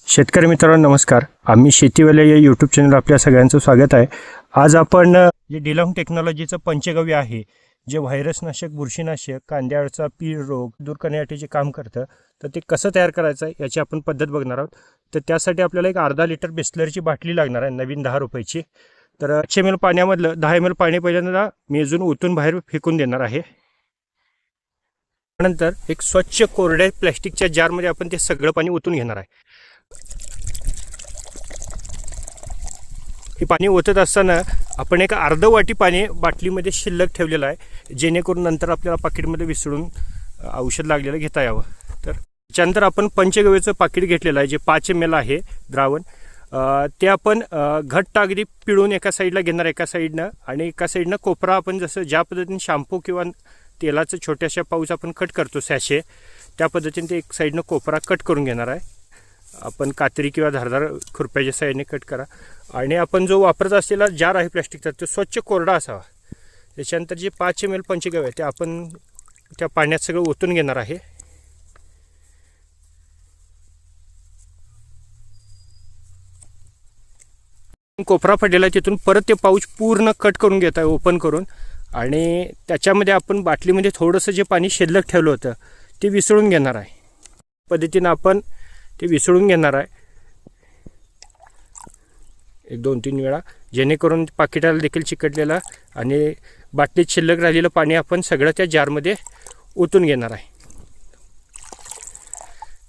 शेतकरी मित्रांनो नमस्कार. आम्ही शेतीवाले या यूट्यूब चॅनल आपल्या सगळ्यांचं स्वागत आहे. आज आपण जे डिलॉंग टेक्नॉलॉजीचं पंचगव्य आहे, जे व्हायरसनाशक, बुरशीनाशक, कांद्याचा पीळ रोग दूर करण्यासाठी जे काम करतं, तर ते कसं तयार करायचं आहे याची आपण पद्धत बघणार आहोत. तर त्यासाठी आपल्याला एक अर्धा लिटर बिस्लरीची बाटली लागणार आहे, नवीन 10 रुपयाची. तर 100 ml पाण्यामधलं 10 ml पाणी पहिल्यांदा मेजून ओतून बाहेर फेकून देणार आहे. त्यानंतर एक स्वच्छ कोरड्या प्लॅस्टिकच्या जारमध्ये आपण ते सगळं पाणी ओतून घेणार आहे. हे पाणी ओतत असताना आपण एक अर्ध वाटी पाणी बाटलीमध्ये शिल्लक ठेवलेलं आहे, जेणेकरून नंतर आपल्याला पाकिटमध्ये विसळून औषध लागलेलं घेता यावं. तर त्यानंतर आपण पंचगव्याचं पाकिट घेतलेलं आहे, जे 5 ml आहे द्रावण. ते आपण घट्ट अगदी पिळून एका साईडला घेणार, एका साईडनं, आणि एका साईडनं कोपरा आपण जसं ज्या पद्धतीने शॅम्पू किंवा तेलाचं छोट्याशा पाऊच आपण कट करतो सॅशे, त्या पद्धतीने ते एक साईडनं कोपरा कट करून घेणार आहे. आपण कात्री किंवा धारदार खुरप्याच्या साईडने कट करा. आणि आपण जो वापरत असलेला जार आहे प्लॅस्टिकचा, तो स्वच्छ कोरडा असावा. त्याच्यानंतर जे 5 ml पंचगव्य आहे ते आपण त्या पाण्यात सगळं ओतून घेणार आहे. कोपरा पडलेला आहे, तिथून परत ते पाऊच पूर्ण कट करून घेत आहे, ओपन करून. आणि त्याच्यामध्ये आपण बाटलीमध्ये थोडंसं जे पाणी शिल्लक ठेवलं होतं ते विसळून घेणार आहे. पद्धतीनं आपण ते विसळून घेणार आहे 1-2-3 वेळा, जेणेकरून पाकिटाला देखील चिकटलेला आणि बाटलीत शिल्लक राहिलेलं पाणी आपण सगळं त्या जारमध्ये ओतून घेणार आहे.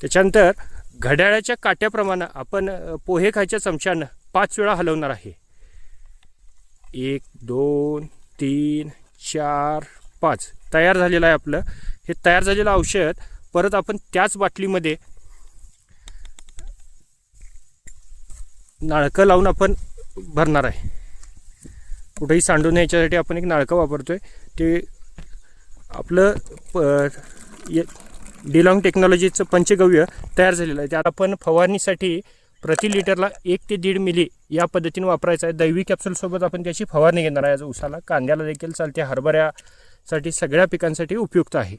त्याच्यानंतर घड्याळाच्या काट्याप्रमाणे आपण पोहे खायच्या चमच्यानं 5 वेळा हलवणार आहे. 1 2 3 4 5 तयार झालेलं आहे आपलं. हे तयार झालेलं औषध परत आपण त्याच बाटलीमध्ये नाळकं लावून आपण भरणार आहे. कुठेही सांडून याच्यासाठी आपण एक नाळकं वापरतोय. ते आपलं डिलॉंग टेक्नॉलॉजीचं पंचगव्य तयार झालेलं आहे. त्यात आपण फवारणीसाठी प्रति लिटरला 1 ते 1.5 मिली या पद्धतीने वापरायचं आहे. दैवी कॅप्सूलसोबत आपण त्याची फवारणी घेणार आहे. आज उसाला, कांद्याला देखील चालते, हरभऱ्यासाठी, सगळ्या पिकांसाठी उपयुक्त आहे.